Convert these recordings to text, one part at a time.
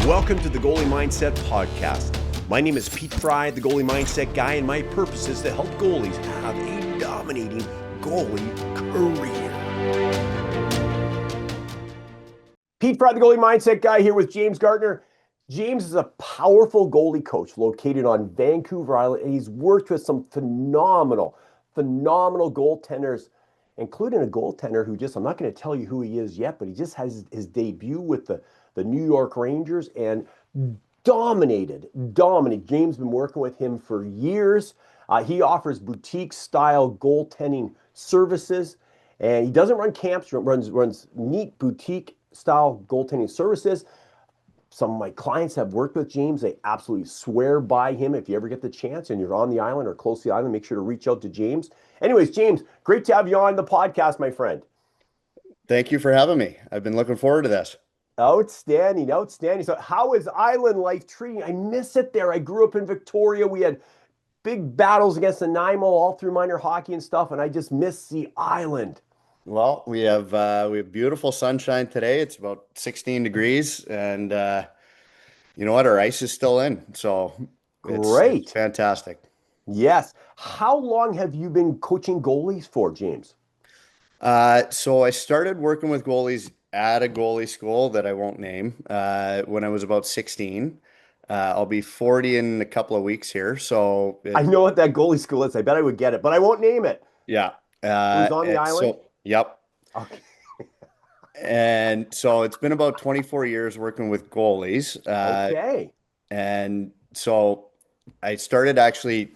Welcome to the Goalie Mindset Podcast. My name is Pete Fry, the Goalie Mindset Guy, and my purpose is to help goalies have a dominating goalie career. Pete Fry, the Goalie Mindset Guy, here with James Gaertner. James is a powerful goalie coach located on Vancouver Island, and he's worked with some phenomenal goaltenders, including a goaltender who I'm not going to tell you who he is yet, but he just has his debut with the New York Rangers and dominated. James has been working with him for years. He offers boutique-style goaltending services, and he doesn't run camps, runs neat boutique-style goaltending services. Some of my clients have worked with James. They absolutely swear by him. If you ever get the chance and you're on the island or close to the island, make sure to reach out to James. Anyways, James, great to have you on the podcast, my friend. Thank you for having me. I've been looking forward to this. Outstanding. So how is island life treating? I miss it there. I grew up in Victoria. We had big battles against the Nanaimo all through minor hockey and stuff, and I just miss the island. Well, we have beautiful sunshine today. It's about 16 degrees, and you know what? Our ice is still in, so it's fantastic. Yes. How long have you been coaching goalies for, James? So I started working with goalies at a goalie school that I won't name when I was about 16. I'll be 40 in a couple of weeks here. So I know what that goalie school is. I bet I would get it, but I won't name it. Yeah. It was on the island? Yep. Okay. And so it's been about 24 years working with goalies. Okay. And so I started actually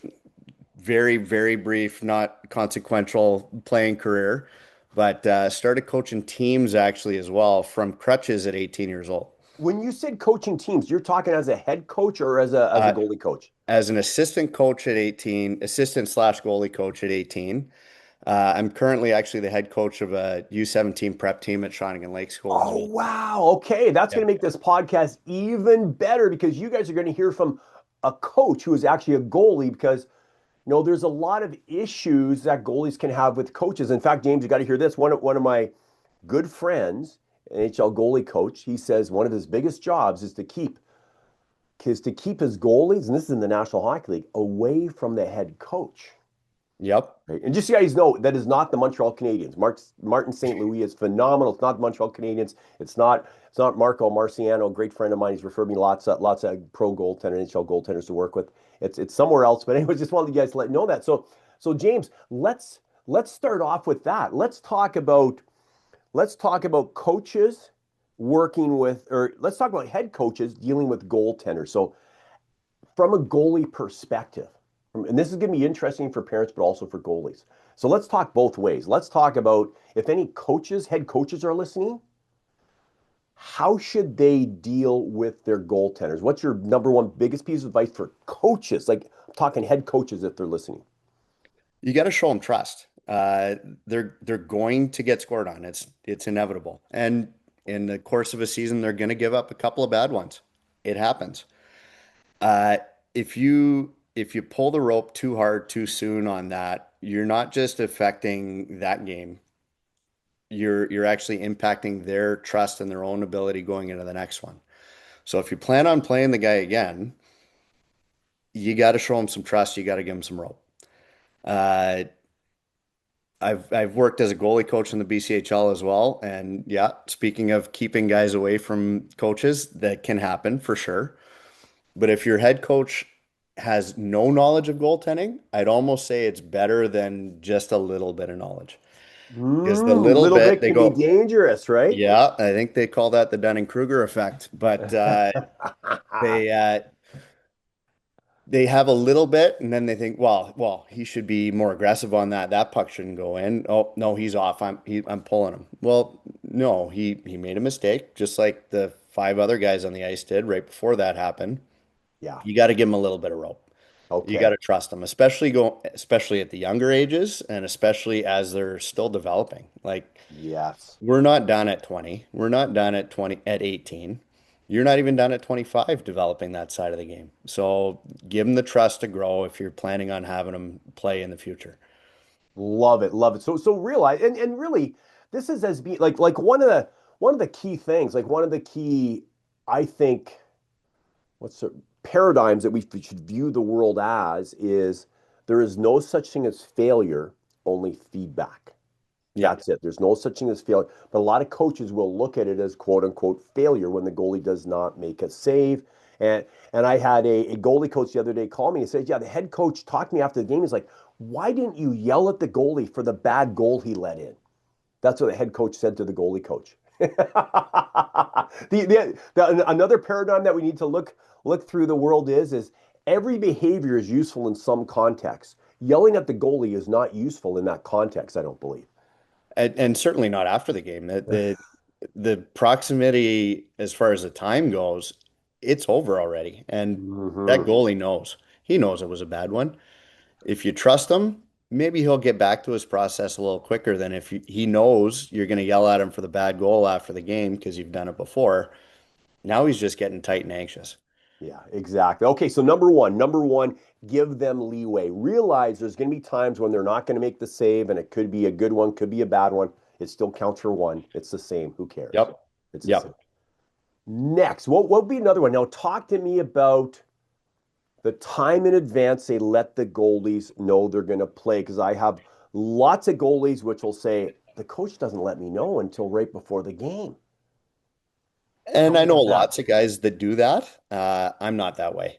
very, very brief, not consequential playing career, but started coaching teams actually as well from crutches at 18 years old. When you said coaching teams, you're talking as a head coach or as a goalie coach? As an assistant coach at 18, assistant/goalie coach at 18. I'm currently actually the head coach of a U17 prep team at Shawnigan Lake School. Oh, wow. Okay. That's going to make this podcast even better because you guys are going to hear from a coach who is actually a goalie because, you know, there's a lot of issues that goalies can have with coaches. In fact, James, you got to hear this. One of my good friends, NHL goalie coach, he says one of his biggest jobs is to keep his goalies, and this is in the National Hockey League, away from the head coach. Yep. Right. And just so you guys know, that is not the Montreal Canadiens. Martin St. Louis is phenomenal. It's not the Montreal Canadiens. It's not Marco Marciano, a great friend of mine. He's referred me lots of pro goaltender, NHL goaltenders to work with. It's somewhere else. But anyway, just wanted you guys to let you know that. So James, let's start off with that. Let's talk about coaches working with, or let's talk about head coaches dealing with goaltenders. So from a goalie perspective, and this is going to be interesting for parents, but also for goalies. So let's talk both ways. Let's talk about if any head coaches are listening, how should they deal with their goaltenders? What's your number one biggest piece of advice for coaches? Like I'm talking head coaches if they're listening. You got to show them trust. They're going to get scored on. It's inevitable. And in the course of a season, they're going to give up a couple of bad ones. It happens. If you pull the rope too hard, too soon on that, you're not just affecting that game. You're actually impacting their trust and their own ability going into the next one. So if you plan on playing the guy again, you got to show him some trust. You got to give him some rope. I've worked as a goalie coach in the BCHL as well. And yeah, speaking of keeping guys away from coaches, that can happen for sure. But if your head coach has no knowledge of goaltending, I'd almost say it's better than just a little bit of knowledge. Because the little bit can be dangerous, right? Yeah, I think they call that the Dunning-Kruger effect. But they have a little bit, and then they think, well, he should be more aggressive on that. That puck shouldn't go in. Oh no, he's off. I'm pulling him. Well, no, he made a mistake, just like the 5 other guys on the ice did right before that happened. Yeah, you got to give him a little bit of rope. Okay. You got to trust them, especially at the younger ages, and especially as they're still developing. Like, yes, we're not done at 20. We're not done at 18. You're not even done at 25 developing that side of the game. So give them the trust to grow if you're planning on having them play in the future. Love it. So realize, and really, this is as being like one of the key things, like one of the key, I think, what's the paradigms that we should view the world as is there is no such thing as failure, only feedback. Yeah. That's it. There's no such thing as failure. But a lot of coaches will look at it as quote unquote failure when the goalie does not make a save. And I had a goalie coach the other day call me and said, yeah, the head coach talked to me after the game. He's like, why didn't you yell at the goalie for the bad goal he let in? That's what the head coach said to the goalie coach. Another paradigm that we need to look through the world is every behavior is useful in some context. Yelling at the goalie is not useful in that context, I don't believe. And certainly not after the game. The proximity as far as the time goes, it's over already. And that Mm-hmm. goalie knows. He knows it was a bad one. If you trust him, maybe he'll get back to his process a little quicker than if he knows you're going to yell at him for the bad goal after the game because you've done it before. Now he's just getting tight and anxious. Yeah, exactly. Okay, so number one, give them leeway. Realize there's going to be times when they're not going to make the save, and it could be a good one, could be a bad one. It still counts for one. It's the same. Who cares? Yep. It's the same. Yep. Next, what would be another one? Now, talk to me about the time in advance they let the goalies know they're going to play. Because I have lots of goalies which will say, the coach doesn't let me know until right before the game. Tell And me I know about that. lots of guys that do that. I'm not that way.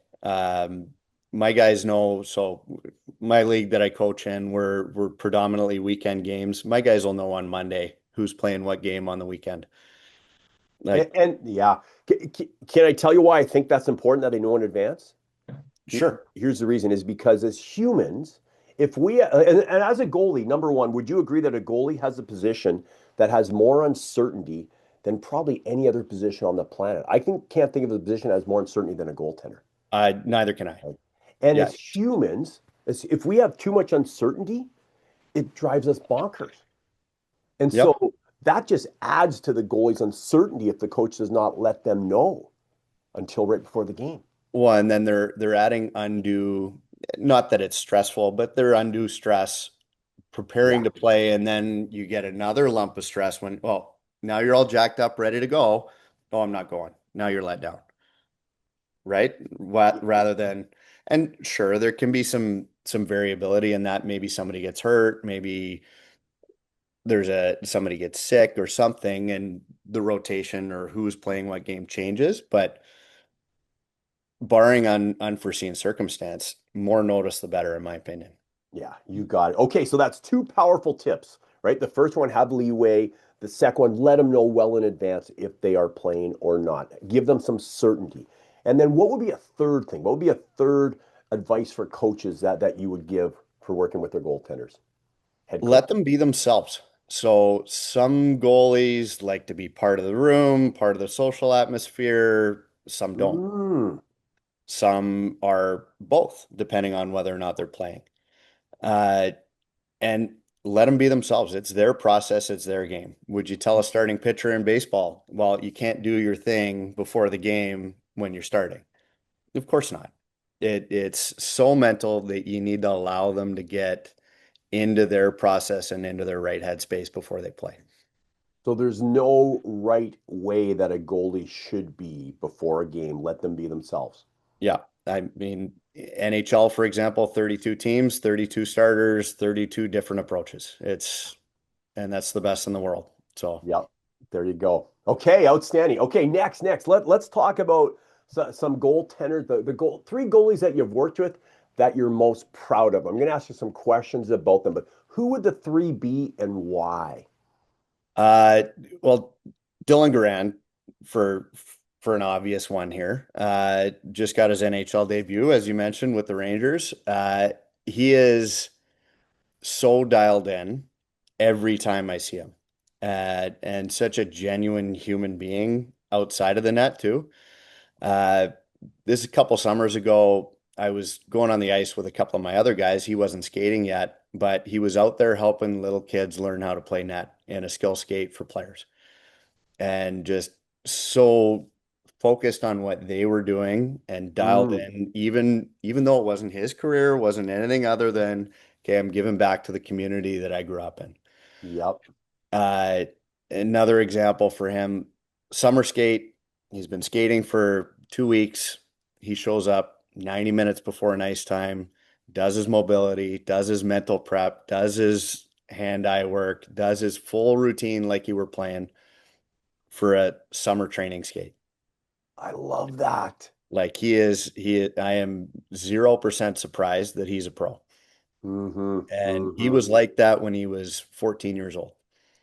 My guys know. So my league that I coach in, we're predominantly weekend games. My guys will know on Monday who's playing what game on the weekend. Like, And yeah, can I tell you why I think that's important that they know in advance? sure. Here's the reason is because as humans, if we and as a goalie, number one, would you agree that a goalie has a position that has more uncertainty than probably any other position on the planet? Can't think of a position that has more uncertainty than a goaltender. Neither can I. Right? And Yeah. as humans, if we have too much uncertainty, it drives us bonkers. And so Yep. that just adds to the goalie's uncertainty if the coach does not let them know until right before the game. Well, and then they're adding undue, not that it's stressful, but they're undue stress Yeah. preparing to play, and then you get another lump of stress when, well, now you're all jacked up, ready to go. Oh, I'm not going. Now you're let down, right? What rather than, and sure, there can be some variability in that. Maybe somebody gets hurt, maybe there's a somebody gets sick or something, and the rotation or who's playing what game changes. But barring unforeseen circumstance, more notice the better, in my opinion. Yeah, you got it. Okay, so that's two powerful tips, right? The first one, have leeway. The second one, let them know well in advance if they are playing or not. Give them some certainty. And then what would be a third thing? What would be a third advice for coaches that you would give for working with their goaltenders, head Let coach? them be themselves. So some goalies like to be part of the room, part of the social atmosphere. Some don't. Mm, Some are both, depending on whether or not they're playing. Uh, and let them be themselves. It's their process, it's their game. Would you tell a starting pitcher in baseball, well, you can't do your thing before the game when you're starting? Of course not. It's so mental that you need to allow them to get into their process and into their right headspace before they play. so there's no right way that a goalie should be before a game. Let them be themselves. Yeah. I mean, NHL, for example, 32 teams, 32 starters, 32 different approaches. And that's the best in the world. So Yep. There you go. Okay, outstanding. Okay, next. Let's talk about some goaltenders, three goalies that you've worked with that you're most proud of. I'm going to ask you some questions about them, but who would the three be and why? Uh, well, Dylan Garand for for an obvious one here. Just got his NHL debut, as you mentioned, with the Rangers. He is so dialed in every time I see him, and such a genuine human being outside of the net too. Uh, this is a couple summers ago. I was going on the ice with a couple of my other guys. He wasn't skating yet, but he was out there helping little kids learn how to play net in a skill skate for players. And just so focused on what they were doing and dialed Mm, in, even though it wasn't his career, wasn't anything other than, okay, I'm giving back to the community that I grew up in. yep. Uh, Another example for him, summer skate. He's been skating for 2 weeks. he shows up 90 minutes before an ice time, does his mobility, does his mental prep, does his hand-eye work, does his full routine like you were playing for a summer training skate. I love that. Like I am 0% surprised that he's a pro. Mm-hmm. And he Mm-hmm. was like that when he was 14 years old.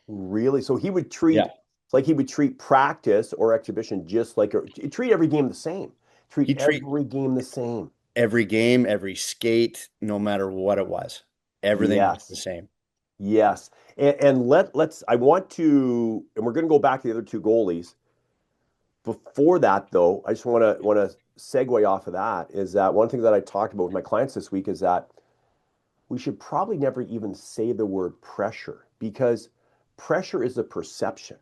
Really? So he would treat, Yeah. it's like he would treat practice or exhibition just like, treat every game the same. Treat He treat every game the same. every game, every skate, no matter what it was. Everything was the Yes. same. Yes. And let's, I want to, and we're going to go back to the other two goalies. Before that, though, I just want to segue off of that is that one thing that I talked about with my clients this week is that we should probably never even say the word pressure because pressure is a perception,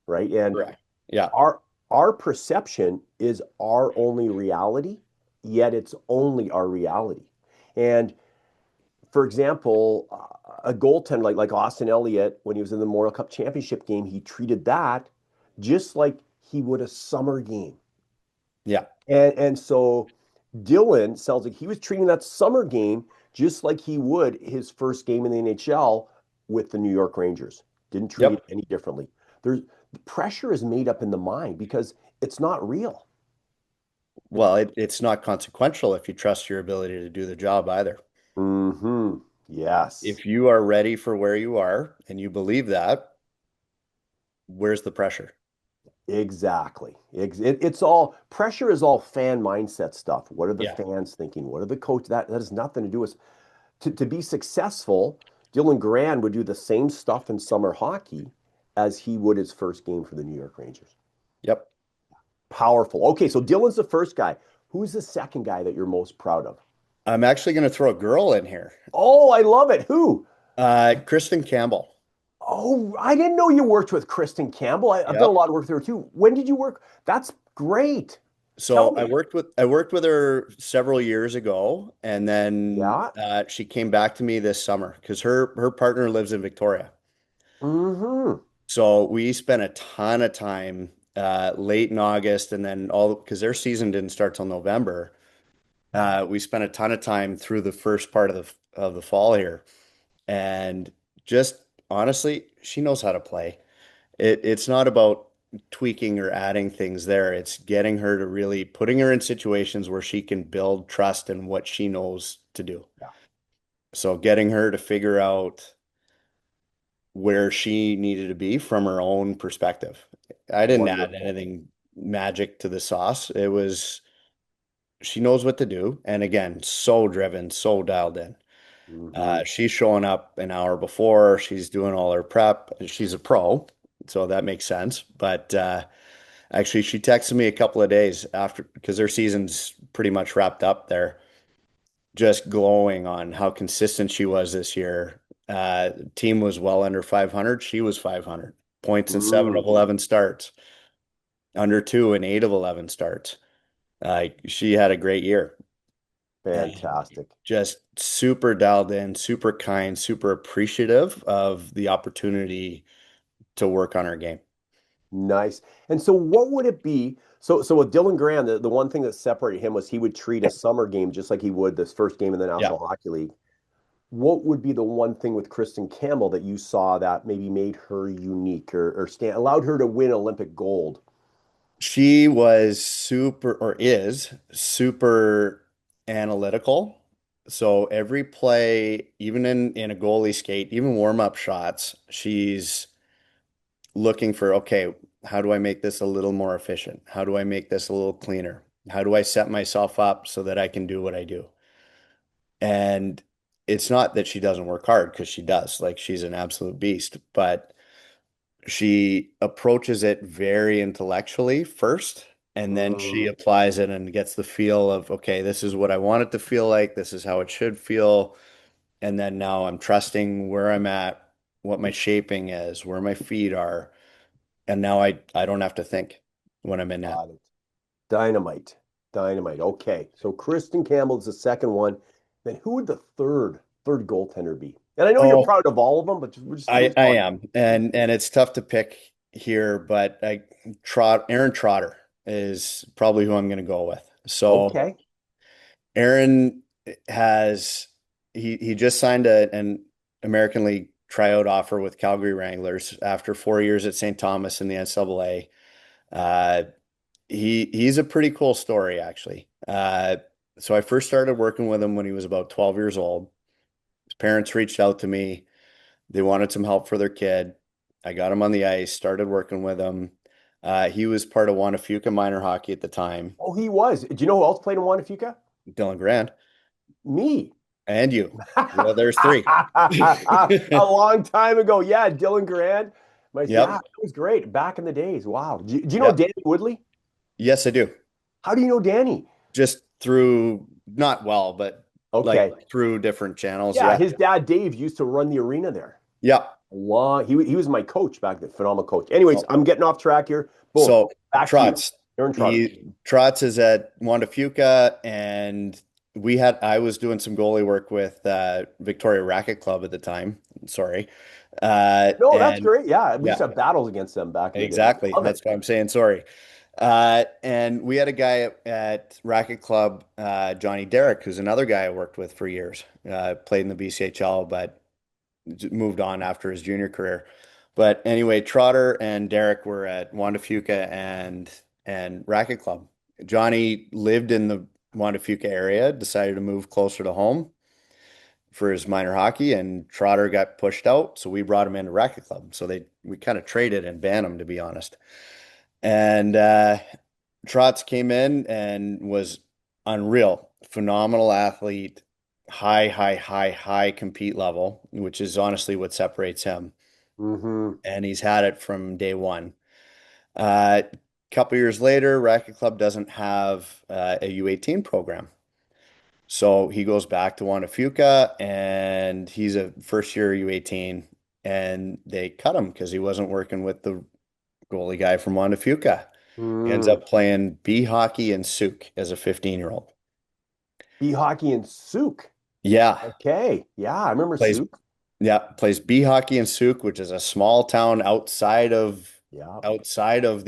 right? And Correct. Yeah. our our perception is our only reality, yet it's only our reality. And for example, a goaltender like Austin Elliott, when he was in the Memorial Cup championship game, he treated that just like he would a summer game. Yeah. And so Dylan sounds like he was treating that summer game just like he would his first game in the NHL with the New York Rangers. Didn't treat it Yep. any differently. There's the pressure is made up in the mind because it's not real. Well, it's not consequential if you trust your ability to do the job either. Mm-hmm. Yes, If you are ready for where you are and you believe that, where's the pressure? exactly. It's all pressure is all fan mindset stuff. What are the Yeah. fans thinking? What are the coach? That has nothing to do with to be successful. Dylan Grand would do the same stuff in summer hockey as he would his first game for the New York Rangers. Yep. Powerful. Okay, so Dylan's the first guy. Who's the second guy that you're most proud of? I'm actually going to throw a girl in here. Oh, I love it. Who? Kristen Campbell. Oh, I didn't know you worked with Kristen Campbell. I've done a Yep. lot of work with her too. When did you work? That's great. Tell So me. I worked with her several years ago, and then Yeah. she came back to me this summer because her partner lives in Victoria. Mm-hmm. So we spent a ton of time late in August, and then all because their season didn't start till November. We spent a ton of time through the first part of the fall here, and just honestly, she knows how to play. It's not about tweaking or adding things there. It's getting her to really putting her in situations where she can build trust in what she knows to do. Yeah. So getting her to figure out where she needed to be from her own perspective. I didn't add Wonderful. anything magic to the sauce. It was she knows what to do. And again, so driven, so dialed in. Mm-hmm. She's showing up an hour before. She's doing all her prep. She's a pro, so that makes sense. But actually, she texted me a couple of days after because their season's pretty much wrapped up there, just glowing on how consistent she was this year. Team was well under 500. She was 500 points in seven of Mm, 11 starts, under two in eight of 11 starts. She had a great year. And fantastic. just super dialed in, super kind, super appreciative of the opportunity to work on our game. Nice. And so what would it be? So with Dylan Graham, the one thing that separated him was he would treat a summer game just like he would this first game in the Yeah. National Hockey League. What would be the one thing with Kristen Campbell that you saw that maybe made her unique or allowed her to win Olympic gold? She was super, or is super analytical. So every play, even in a goalie skate, even warm-up shots, she's looking for, okay, how do I make this a little more efficient? How do I make this a little cleaner? How do I set myself up so that I can do what I do? And it's not that she doesn't work hard because she does, like she's an absolute beast, but she approaches it very intellectually first, and then she Mm, applies it and gets the feel of, okay, this is what I want it to feel like. This is how it should feel. And then now I'm trusting where I'm at, what my shaping is, where my feet are. And now I don't have to think when I'm in net. got it. Dynamite. Dynamite. Okay. So Kristen Campbell is the second one. Then who would the third goaltender be? And I know you're Oh, proud of all of them, but we're just I talking. am. And it's tough to pick here, but Aaron Trotter is probably who I'm going to go with. So Okay. Aaron has he just signed an American League tryout offer with Calgary Wranglers after 4 years at St. Thomas in the NCAA. Uh, he's a pretty cool story, actually. So I first started working with him when he was about 12 years old. His parents reached out to me. They wanted some help for their kid. I got him on the ice, started working with him. He was part of Wandafuka minor hockey at the time. Oh, he was. Do you know who else played in Juanifica? Dylan Grant Me. and you. Well, there's three. A long time ago. Yeah, Dylan Grant. Yeah, Yep. it was great back in the days. Wow. Do you know Yep. Danny Woodley? Yes, I do. How do you know Danny? Just through, not well, but like Okay. through different channels. Yeah, Yeah. his dad Dave used to run the arena there. Yeah. He was my coach back then, phenomenal coach. Anyways, Oh, I'm getting off track here. Boom. so Back to you. Trotz, Aaron Trotter. Trotz is at Wandafuka, and I was doing some goalie work with Victoria Racket Club at the time. Sorry. No, that's And great. Yeah, we used yeah, to have battles against them back in the day. exactly. Love it. That's why I'm saying sorry. And we had a guy at Racket Club, Johnny Derrick, who's another guy I worked with for years. Played in the BCHL, but moved on after his junior career. But anyway, Trotter and Derek were at Wandafuka and Racket Club. Johnny lived in the Wandafuka area, decided to move closer to home for his minor hockey, and Trotter got pushed out, so we brought him into Racket Club. So we kind of traded and banned him, to be honest. And Trotz came in and was unreal, phenomenal athlete, high compete level, which is honestly what separates him. Hmm. And he's had it from day one. A couple years later, Racket Club doesn't have a U18 program. So he goes back to Wandafuka and he's a first year U18 and they cut him because he wasn't working with the goalie guy from Wandafuka. He ends Mm. up playing B hockey and souk as a 15-year-old. B hockey and Souk. Yeah, Okay. Yeah, I remember plays Souk. plays B hockey in Souk, which is a small town Yeah. outside of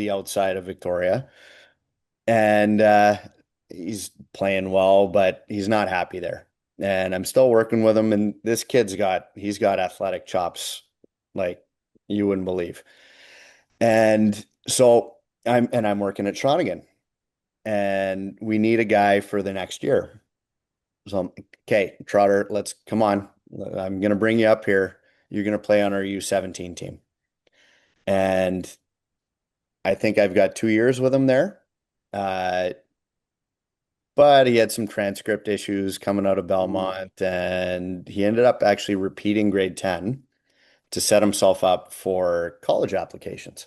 Victoria. And he's playing well, but he's not happy there. And I'm still working with him. And this he's got athletic chops like you wouldn't believe. And so I'm working at Shawnigan and we need a guy for the next year. So, okay, Trotter, let's come on. I'm going to bring you up here. You're going to play on our U17 team. And I think I've got 2 years with him there. Uh, but he had some transcript issues coming out of Mm. Belmont, and he ended up actually repeating grade 10 to set himself up for college applications.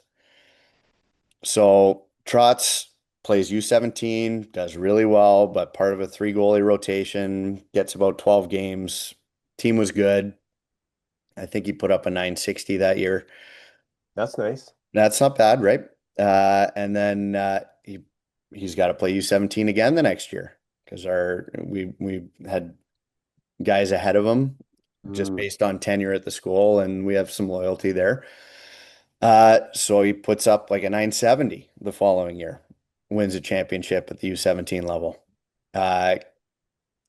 So Trotz plays U17, does really well, but part of a three goalie rotation, gets about 12 games. Team was good. I think he put up a 960 that year. That's nice. That's not bad, right? And then he's got to play U17 again the next year because we had guys ahead of him just Mm. based on tenure at the school, and we have some loyalty there. So he puts up like a 970 the following year, wins a championship at the U17 level. Uh,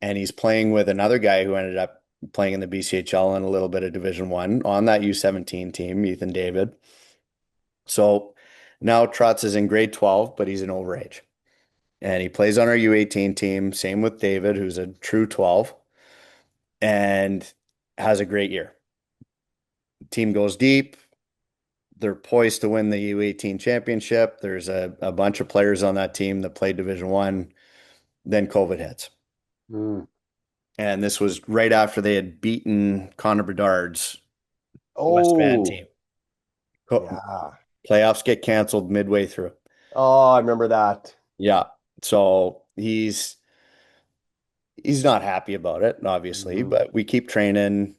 and he's playing with another guy who ended up playing in the BCHL and a little bit of Division One on that U17 team, Ethan David. So now Trotz is in grade 12, but he's an overage. And he plays on our U18 team. Same with David, who's a true 12, and has a great year. Team goes deep. They're poised to win the U18 championship. There's a bunch of players on that team that played Division One. Then COVID hits. Mm. And this was right after they had beaten Connor Bedard's West Van Oh, team. yeah. Playoffs get canceled midway through. Oh, I remember that. Yeah. So he's not happy about it, obviously, Mhm. but we keep training.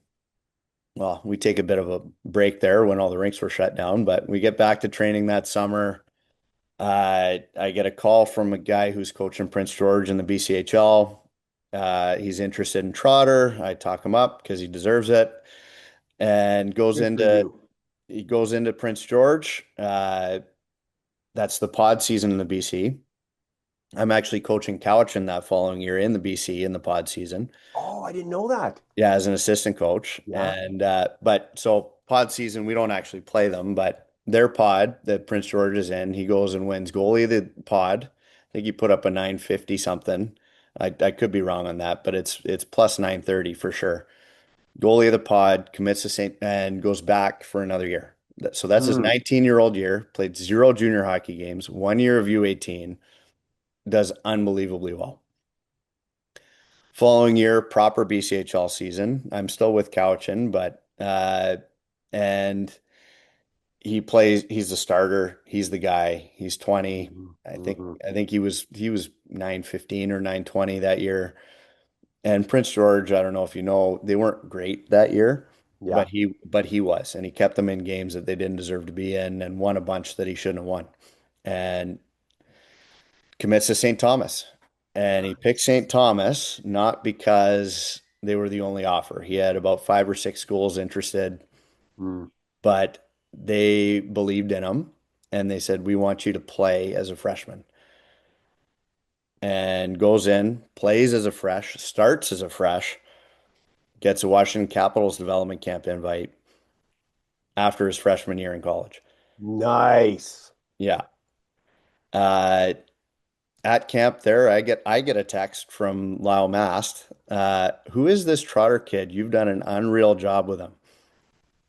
Well, we take a bit of a break there when all the rinks were shut down, but we get back to training that summer. I get a call from a guy who's coaching Prince George in the BCHL. He's interested in Trotter. I talk him up because he deserves it, and Good for you. he goes into Prince George. That's the pod season in the BC. I'm actually coaching Cowichan that following year in the BC in the pod season. Oh, I didn't know that. Yeah, as an assistant coach. Yeah. And but so pod season, we don't actually play them, but their pod that Prince George is in, he goes and wins goalie of the pod. I think he put up a 950 something. I could be wrong on that, but it's plus 930 for sure. Goalie of the pod commits to St. and goes back for another year. So that's his Mm. 19-year-old year, played zero junior hockey games, 1 year of U18, does unbelievably well. Following year, proper BCHL season. I'm still with Cowichan, but and he's the starter. He's the guy. He's 20. Mhm. I think Mhm. I think he was 915 or 920 that year. And Prince George, I don't know if you know, they weren't great that year, Yeah. but he was, and he kept them in games that they didn't deserve to be in and won a bunch that he shouldn't have won. And commits to St. Thomas. And he picked St. Thomas not because they were the only offer. He had about 5 or 6 schools interested, Mm. but they believed in him and they said, "We want you to play as a freshman." And goes in, plays as a fresh, starts as a fresh, gets a Washington Capitals development camp invite after his freshman year in college. Nice. Yeah. Uh, at camp there, I get a text from Lyle Mast. Who is this Trotter kid? You've done an unreal job with him.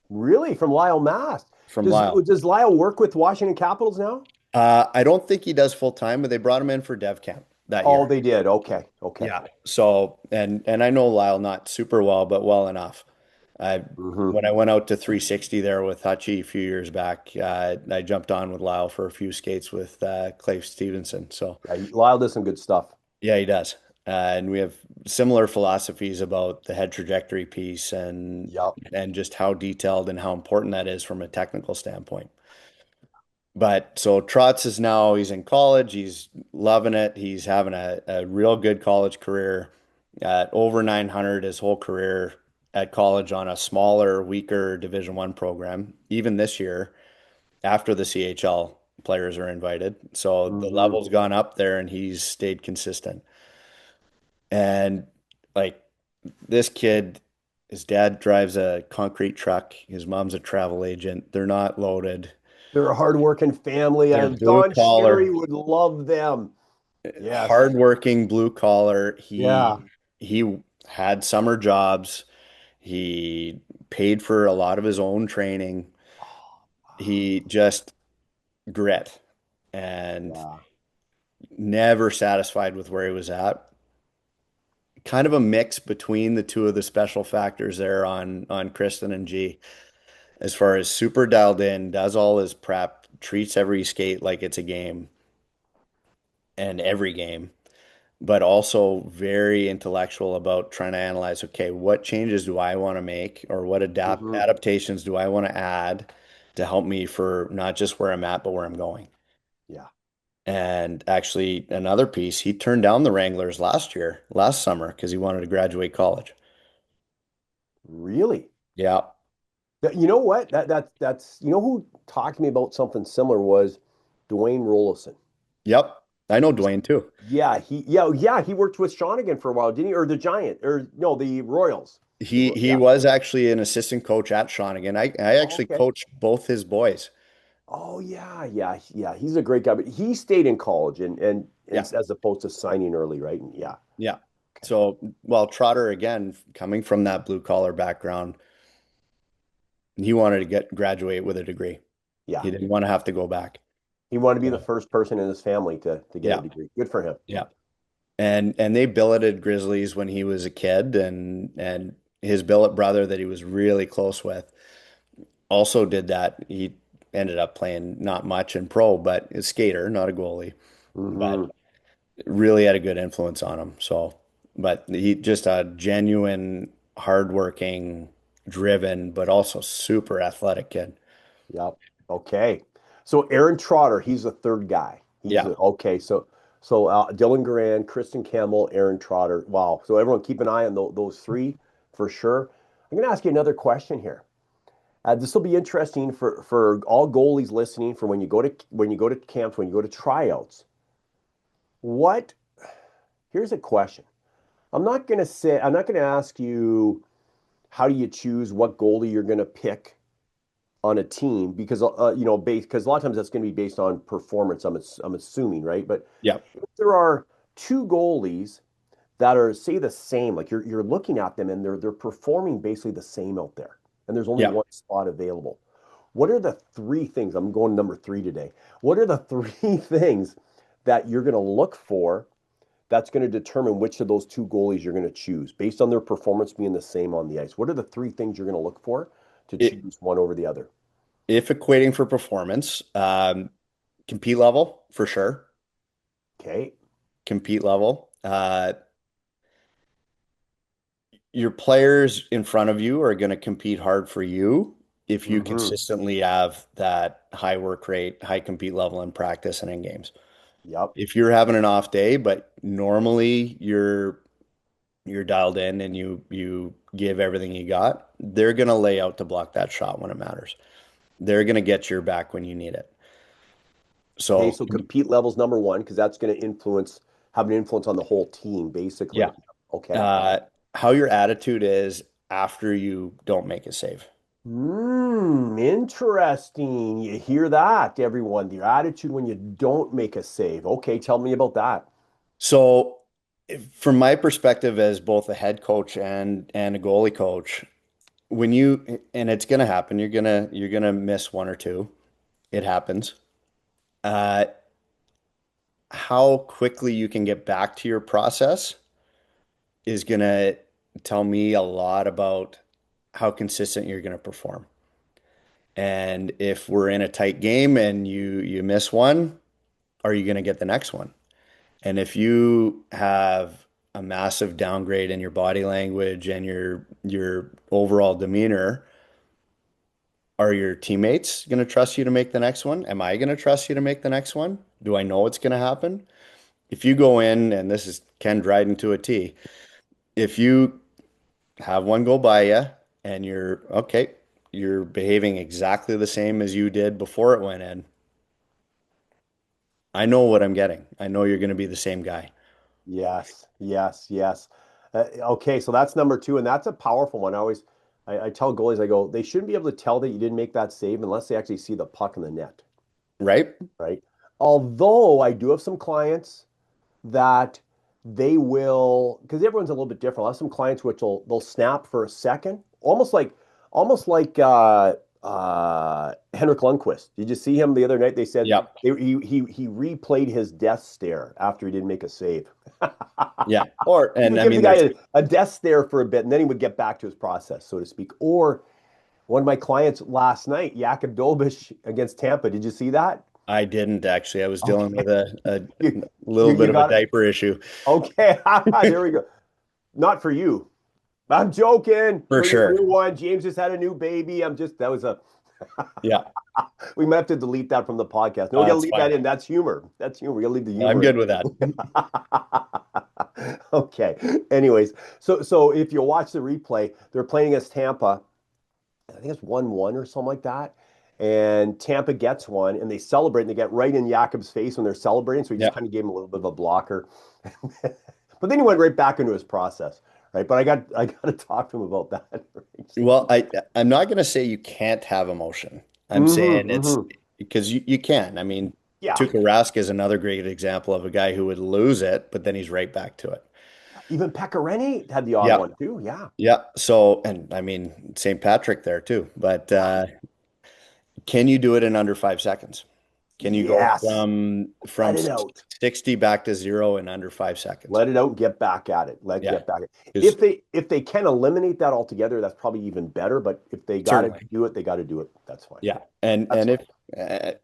Really? From Lyle Mast. From Does Lyle. does Lyle work with Washington Capitals now? I don't think he does full time, but they brought him in for dev camp that Oh, year. they did. Okay. Okay. Yeah. So and I know Lyle not super well, but well enough. I Hmm. When I went out to 360 there with Hutchie a few years back, I jumped on with Lyle for a few skates with Clay Stevenson. So Yeah, Lyle does some good stuff. yeah, he does. And we have similar philosophies about the head trajectory piece Yep. and just how detailed and how important that is from a technical standpoint. But so Trotz is now he's in college, he's loving it. He's having a real good college career at over 900 his whole career at college on a smaller, weaker Division One program. Even this year, after the CHL players are invited. So the Hmm. level's gone up there and he's stayed consistent. And like this kid, his dad drives a concrete truck. His mom's a travel agent. They're not loaded. They're a hardworking family. They're blue Don Cherry collar, would love them. Yes. hardworking blue collar. Yeah. He had summer jobs. He paid for a lot of his own training. He just grit and Yeah. never satisfied with where he was at. Kind of a mix between the two of the special factors there on Kristen and G. As far as super dialed in, does all his prep, treats every skate like it's a game and every game, but also very intellectual about trying to analyze, okay, what changes do I want to make or what Hmm. adaptations do I want to add to help me for not just where I'm at, but where I'm going. Yeah. And actually, another piece, he turned down the Wranglers last summer, because he wanted to graduate college. Really? Yeah. You know what? That's you know who talked to me about something similar was Dwayne Rollison. Yep. I know Dwayne too. Yeah, he worked with Sean again for a while, didn't he? Or the Giant, or no, the Royals. He Yeah. was actually an assistant coach at Shawnigan. I Oh, actually okay. coached both his boys. Oh yeah. He's a great guy, but he stayed in college and Yeah. as opposed to signing early, right? And yeah. Yeah. Okay. So, well, Trotter again, coming from that blue collar background, he wanted to get graduate with a degree. Yeah. He didn't want to have to go back. He wanted to be the So, first person in his family to get a yeah. degree. Good for him. Yeah. And they billeted Grizzlies when he was a kid, and his billet brother that he was really close with also did that. He ended up playing not much in pro, but a skater, not a goalie, but Hmm. really had a good influence on him. So, but he just a genuine, hardworking, driven, but also super athletic kid. Yep. Okay. So Aaron Trotter, he's the third guy. Yeah. Okay. So Dylan Garand, Kristen Campbell, Aaron Trotter. Wow. So everyone keep an eye on those three for sure. I'm going to ask you another question here. This will be interesting for all goalies listening for when you go to camps, when you go to tryouts. What, here's a question. I'm not going to ask you how do you choose what goalie you're going to pick on a team because because a lot of times that's going to be based on performance. I'm assuming, right? But Yeah. if there are two goalies that are say the same, like you're looking at them and they're performing basically the same out there, and there's only Yeah. one spot available. What are the three things? I'm going number three today. What are the three things that you're going to look for that's going to determine which of those two goalies you're going to choose based on their performance being the same on the ice? What are the three things you're going to look for to It, choose one over the other? if equating for performance, compete level for sure. Okay. Compete level. Your players in front of you are going to compete hard for you if you Mm-hmm. consistently have that high work rate, high compete level in practice and in games. Yep. If you're having an off day, but normally you're dialed in and you give everything you got, they're going to lay out to block that shot when it matters. They're going to get your back when you need it. Okay. So, So compete levels number one, because that's going to have an influence on the whole team, yeah. basically. Okay. Uh, how your attitude is after you don't make a save. Interesting. You hear that, everyone? Your attitude when you don't make a save. Okay, tell me about that. So, from my perspective as both a head coach and a goalie coach, when you and it's going to happen, you're gonna miss one or two. It happens. Uh, how quickly you can get back to your process is going to tell me a lot about how consistent you're going to perform. And if we're in a tight game and you miss one, are you going to get the next one? And if you have a massive downgrade in your body language and your overall demeanor, are your teammates going to trust you to make the next one? Am I going to trust you to make the next one? Do I know it's going to happen? If you go in, and this is Ken Dryden to a T, if you have one go by you and you're okay, you're behaving exactly the same as you did before it went in, I know what I'm getting. I know you're going to be the same guy. Yes, yes, yes. Okay, so that's number two, and that's a powerful one. I tell goalies, I go, they shouldn't be able to tell that you didn't make that save unless they actually see the puck in the net, Right? right? Although I do have some clients that they will, because everyone's a little bit different. I have some clients which they'll snap for a second, almost like Henrik Lundqvist. Did you see him the other night? They said Yeah. he replayed his death stare after he didn't make a save. Yeah. Or, He and would I give the mean, guy there's, a death stare for a bit, and then he would get back to his process, so to speak. Or one of my clients last night, Jakub Dobeš against Tampa. Did you see that? I didn't actually. I was dealing Okay, with a you little bit you of a got it. diaper issue Okay, there we go. Not for you. I'm joking. for For your sure. new one, James just had a new baby. That was a. Yeah. We might have to delete that from the podcast. No, we got to That's leave that fine. in. That's humor. That's humor. We got to leave the I'm humor in. good with that. Okay. Anyways, so if you watch the replay, they're playing against Tampa. I think it's 1-1 or something like that. And Tampa gets one and they celebrate and they get right in Jakob's face when they're celebrating. So he just Yeah. kind of gave him a little bit of a blocker. But then he went right back into his process. Right. But I got to talk to him about that. Well, I'm not going to say you can't have emotion. I'm saying Mm-hmm, it's mm-hmm. because you can. I mean, Yeah. Tuukka Rask is another great example of a guy who would lose it, but then he's right back to it. Even Pecorine had the odd Yeah. one too. Yeah. Yeah. So, and I mean, St. Patrick there too. But Yeah. can you do it in under 5 seconds? Can you go Yes. from Let it out. 60 back to zero in under 5 seconds? Let it out and get back at it. Let Yeah. get back at it. Because If they can eliminate that altogether, that's probably even better. But if they got to certainly. do it, they got to do it. That's fine. Yeah. And That's and if fine.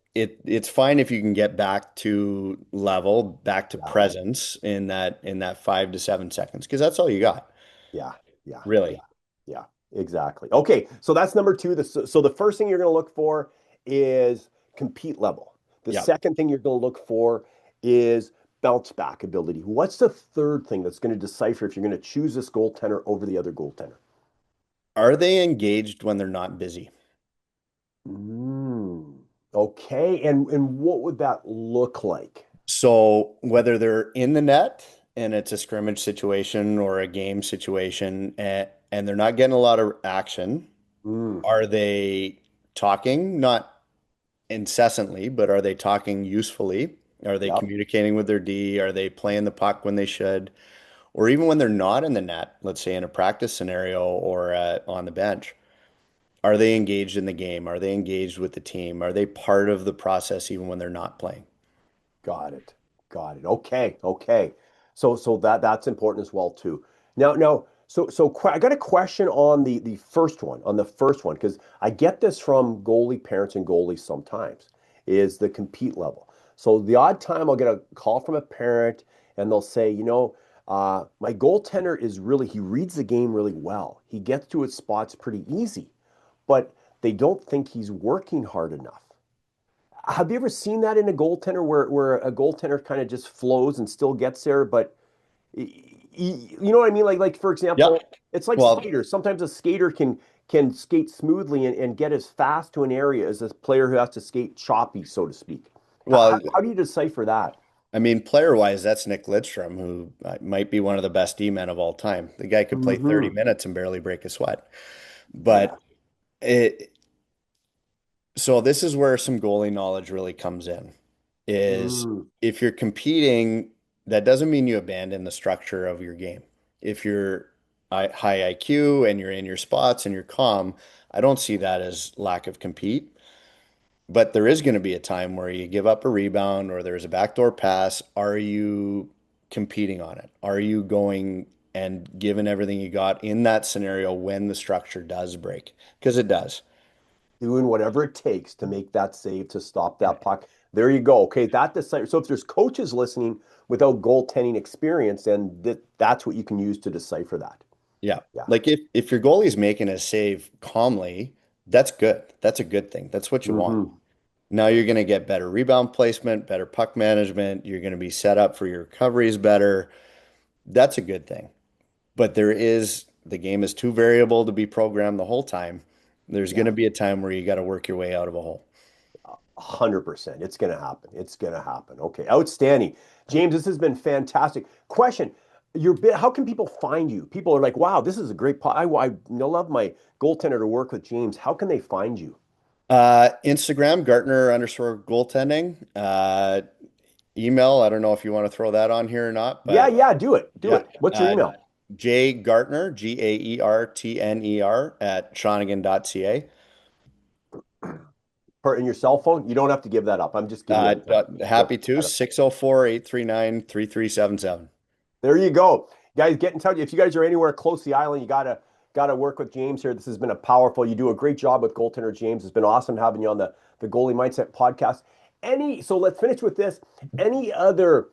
it's fine if you can get back to level, back to Yeah. presence in that 5 to 7 seconds, because that's all you got, Yeah. Yeah. Yeah. really. Yeah. Exactly. Okay. So that's number two. So the first thing you're going to look for is compete level. The Yeah. second thing you're going to look for is bounce back ability. What's the third thing that's going to decipher if you're going to choose this goaltender over the other goaltender? Are they engaged when they're not busy? Mm, okay. And what would that look like? So whether they're in the net and it's a scrimmage situation or a game situation and they're not getting a lot of action, Mm, are they talking? Not incessantly, but are they talking usefully? Are they yep. communicating with their D? Are they playing the puck when they should? Or even when they're not in the net, let's say in a practice scenario or on the bench, are they engaged in the game? Are they engaged with the team? Are they part of the process even when they're not playing? Got it. Got it. Okay. Okay. So that's important as well too. Now, I got a question on the first one, because I get this from goalie parents and goalies sometimes, is the compete level. So the odd time I'll get a call from a parent and they'll say, my goaltender he reads the game really well. He gets to his spots pretty easy, but they don't think he's working hard enough. Have you ever seen that in a goaltender where a goaltender kind of just flows and still gets there, but you know what I mean? Like for Yeah. example, it's like Well, skaters. Sometimes a skater can skate smoothly and get as fast to an area as a player who has to skate choppy, so to speak. well, How do you decipher that? I mean, player-wise, that's Nick Lidstrom, who might be one of the best D-men of all time. The guy could play 30 Hmm. minutes and barely break a sweat. Yeah. But it, so this is where some goalie knowledge really comes in, is Mm. if you're competing, that doesn't mean you abandon the structure of your game. If you're high IQ and you're in your spots and you're calm, I don't see that as lack of compete. But there is going to be a time where you give up a rebound or there's a backdoor pass. Are you competing on it? Are you going and giving everything you got in that scenario when the structure does break? Because it does. Doing whatever it takes to make that save to stop that puck. There you go. Okay, that decipher. So if there's coaches listening without goaltending experience, then that's what you can use to decipher that. Yeah. Yeah. Like if your goalie's making a save calmly, that's good. That's a good thing. That's what you want. Hmm. Now you're going to get better rebound placement, better puck management. You're going to be set up for your recoveries better. That's a good thing. But the game is too variable to be programmed the whole time. There's going Yeah. to be a time where you got to work your way out of a hole. 100%. It's going to happen. It's going to happen. Okay. Outstanding. James, this has been fantastic. Question. How can people find you? People are like, wow, this is a great I love my goaltender to work with James. How can they find you? Instagram, Gartner underscore goaltending. Email, I don't know if you want to throw that on here or not, Yeah, but yeah, do it. Do yeah. it. What's your email? J Gartner, Gaertner at Shawnigan.ca. In your cell phone? You don't have to give that up. I'm just giving you a Happy to 604-839-3377. There you go. Guys, get in touch. If you guys are anywhere close to the island, you gotta work with James here. This has been a powerful. You do a great job with goaltender James. It's been awesome having you on the Goalie Mindset podcast. So let's finish with this. Any other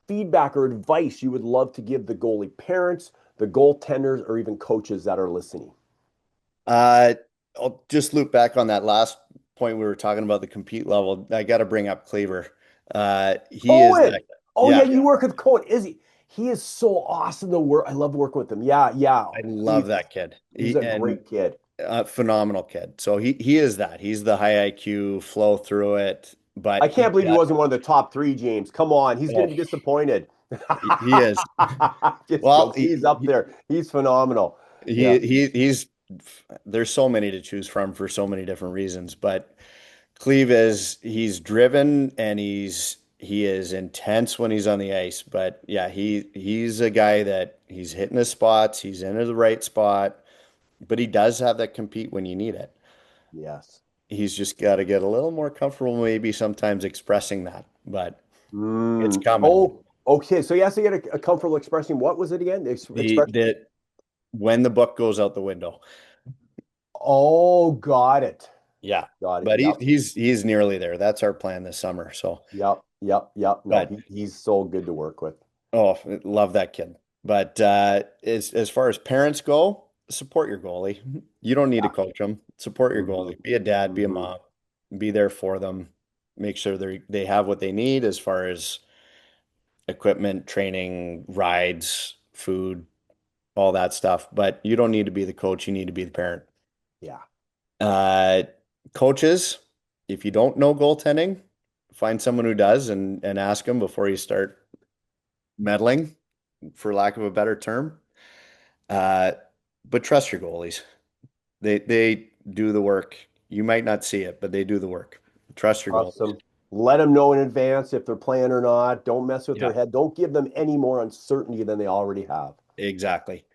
feedback or advice you would love to give the goalie parents, the goaltenders, or even coaches that are listening? Uh, I'll just loop back on that last point we were talking about the compete level. I got to bring up Cleaver. He is Cohen. that. Oh yeah, Yeah, you work with Cohen. Is he? He is so awesome to work. I love working with him. Yeah, yeah. I love that kid. He's a great kid. Phenomenal kid. So he is that. He's the high IQ, flow through it, I but can't believe he wasn't one of the top three, James. Come on, he's going oh, to be disappointed. he is. Just Well, joke. He's up there. He's phenomenal. Yeah. he's there's so many to choose from for so many different reasons, but Cleve he's driven and he is intense when he's on the ice. But yeah, he's a guy that he's hitting his spots, he's in the right spot, but he does have that compete when you need it. Yes. He's just got to get a little more comfortable, maybe sometimes expressing that, but it's Mm. coming. Oh, okay. So he has to get a comfortable expressing. What was it again? The expression. The when the book goes out the window. Oh, got it. Yeah. Got it. But Yep. he's nearly there. That's our plan this summer. So, Yep. Yep. Yep. No, but he's so good to work with. oh, love that kid. But as far as parents go, support your goalie. You don't need to Yeah. coach them. Support your Hmm. goalie. Be a dad, be a Hmm. mom, be there for them. Make sure they have what they need as far as equipment, training, rides, food, all that stuff. But you don't need to be the coach. You need to be the parent. Yeah. Uh, Coaches, if you don't know goaltending, find someone who does and ask them before you start meddling, for lack of a better term. But trust your goalies. They do the work. You might not see it, but they do the work. Trust your goalies. Awesome. Let them know in advance if they're playing or not. Don't mess with Yeah. their head. Don't give them any more uncertainty than they already have. Exactly.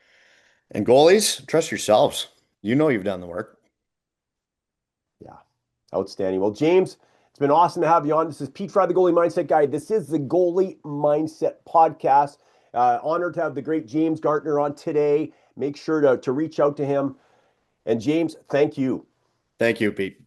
And goalies, trust yourselves. You know you've done the work. Yeah. Outstanding. Well, James, it's been awesome to have you on. This is Pete Fry, the Goalie Mindset Guy. This is the Goalie Mindset Podcast. Honored to have the great James Gaertner on today. Make sure to reach out to him. And James, thank you. Thank you, Pete.